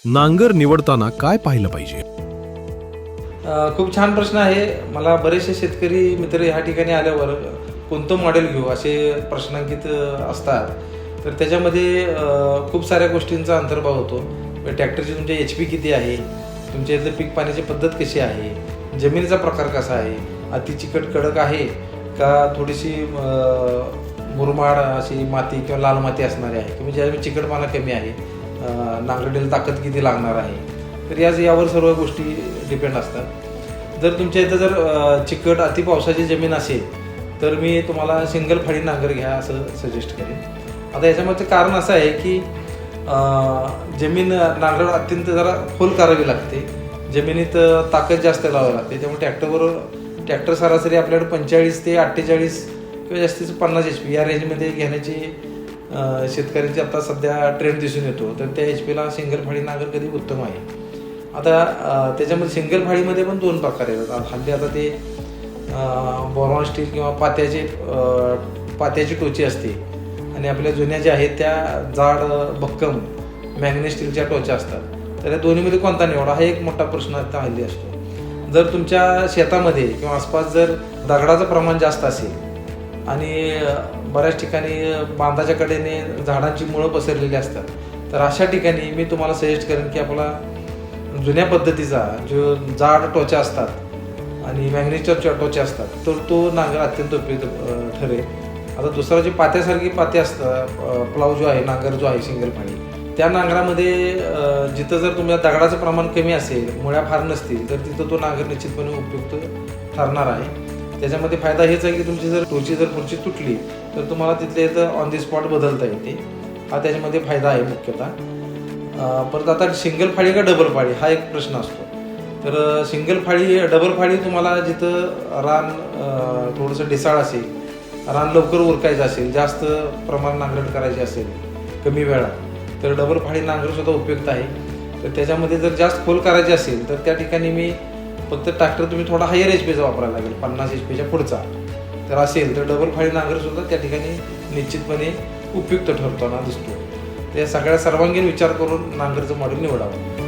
नांगर निवडताना काय पाहिलं पाहिजे? खूप छान प्रश्न आहे. मला बरेचसे शेतकरी मित्र ह्या ठिकाणी आल्यावर कोणतं मॉडेल घेऊ असे प्रश्नांकित असतात. तर त्याच्यामध्ये खूप साऱ्या गोष्टींचा अंतर्भाव होतो. ट्रॅक्टरची तुमच्या HP किती आहे, तुमच्या इथलं पीक पाण्याची पद्धत कशी आहे, जमिनीचा प्रकार कसा आहे, अति चिकट कडक आहे का थोडीशी मुरमाड अशी माती किंवा लाल माती असणारी आहे, किंवा ज्यावेळी चिकटपणा कमी आहे, नांगरडीला ताकद किती लागणार आहे. तर यावर सर्व गोष्टी डिपेंड असतात. जर तुमच्या इथं जर चिकट अति पावसाची जमीन असेल तर मी तुम्हाला सिंगल फाळी नांगर घ्या असं सजेस्ट करेन. आता याच्यामागचं कारण असं आहे की जमीन नांगर अत्यंत जरा खोल करावी लागते, जमिनीत ताकद जास्त लावावी लागते. त्यामुळे ट्रॅक्टर सरासरी आपल्याकडे 45 ते 48 किंवा जास्तीत 50 HP या रेंजमध्ये घेण्याची शेतकऱ्यांची आता सध्या ट्रेंड दिसून येतो. तर त्या HP सिंगल फाळी नांगर कधी उत्तम आहे. आता त्याच्यामध्ये सिंगल फाळीमध्ये पण 2 प्रकार आहेत. हल्ली आता ते बोरॉन स्टील किंवा पात्याची टोची असते आणि आपल्या जुन्या ज्या आहेत त्या जाड भक्कम मॅग्नेस स्टीलच्या टोच्या असतात. तर या दोन्हीमध्ये कोणता निवडा हा एक मोठा प्रश्न आता हल्ली असतो. जर तुमच्या शेतामध्ये किंवा आसपास जर दगडाचं प्रमाण जास्त असेल आणि बऱ्याच ठिकाणी बांधाच्या कडेने झाडांची मुळं पसरलेली असतात, तर अशा ठिकाणी मी तुम्हाला सजेस्ट करेन की आपला जुन्या पद्धतीचा जो जाड टोच्या असतात आणि मॅग्नेसच्या टोच्या असतात तर तो नांगर अत्यंत उपयुक्त ठरेल. आता दुसरा जे पात्यासारखी पाते असतं, प्लाव जो आहे, नांगर जो आहे सिंगल फाळी, त्या नांगरामध्ये जिथं जर तुम्हाला दगडाचं प्रमाण कमी असेल, मुळ्या फार नसतील, तर तिथं तो नांगर निश्चितपणे उपयुक्त ठरणार आहे. त्याच्यामध्ये फायदा हेच आहे की तुमची जर टोची जर पुढची तुटली तर तुम्हाला तिथल्या इथं ऑन दी स्पॉट बदलता येते. हा त्याच्यामध्ये फायदा आहे मुख्यतः. परत आता सिंगल फाळी का डबल फाळी हा एक प्रश्न असतो. तर सिंगल फाळी डबल फाळी तुम्हाला जिथं रान थोडंसं ढिसाळ असेल, रान लवकर उरकायचं असेल, जास्त प्रमाण नांगरट करायची असेल कमी वेळात, तर डबल फाळी नांगरसुद्धा उपयुक्त आहे. तर त्याच्यामध्ये जर जास्त खोल करायची असेल तर त्या ठिकाणी मी फक्त ट्रॅक्टर तुम्ही थोडा हायर HPचा वापरायला लागेल, 50 HPच्या पुढचा तर असेल तर डबल फाळी नांगरसुद्धा त्या ठिकाणी निश्चितपणे उपयुक्त ठरताना दिसतो. तर या सगळ्या सर्वांगीण विचार करून नांगरचं मॉडेल निवडावं.